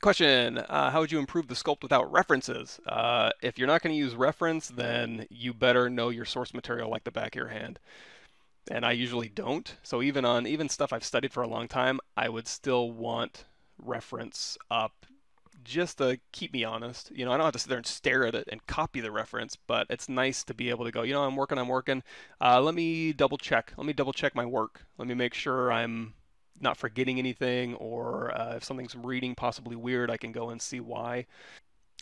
Question, how would you improve the sculpt without references? If you're not going to use reference, then you better know your source material like the back of your hand. And I usually don't. So even stuff I've studied for a long time, I would still want reference up just to keep me honest. I don't have to sit there and stare at it and copy the reference, but it's nice to be able to go, I'm working. Let me double check. Let me double check my work. Let me make sure I'm not forgetting anything, or if something's reading possibly weird, I can go and see why.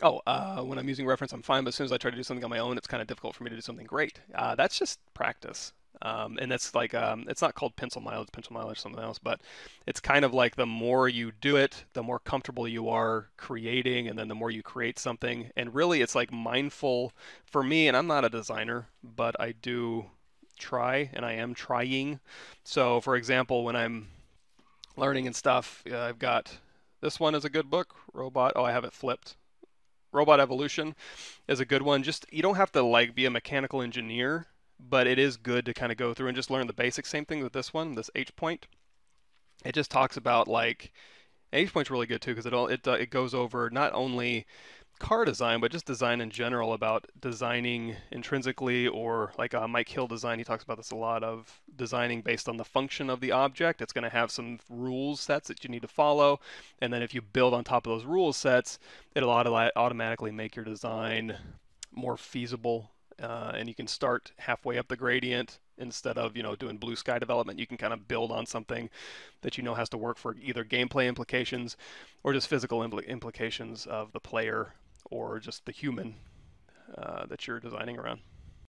Oh, when I'm using reference, I'm fine, but as soon as I try to do something on my own, it's kind of difficult for me to do something great. That's just practice. And that's like, it's not called pencil mileage, pencil mileage, something else, but it's kind of like the more you do it, the more comfortable you are creating, and then the more you create something. And really, it's like mindful for me, and I'm not a designer, but I do try, and I am trying. So, for example, when I'm learning and stuff, I've got this one is a good book, Robot. Oh, I have it flipped. Robot Evolution is a good one. Just you don't have to like be a mechanical engineer, but it is good to kind of go through and just learn the basics. Same thing with this one, this H point. It just talks about like H point's really good too because it goes over not only car design, but just design in general about designing intrinsically, or like Mike Hill design. He talks about this a lot of designing based on the function of the object. It's going to have some rule sets that you need to follow. And then if you build on top of those rule sets, it'll automatically make your design more feasible. And you can start halfway up the gradient instead of doing blue sky development. You can kind of build on something that has to work for either gameplay implications or just physical implications of the player or just the human that you're designing around.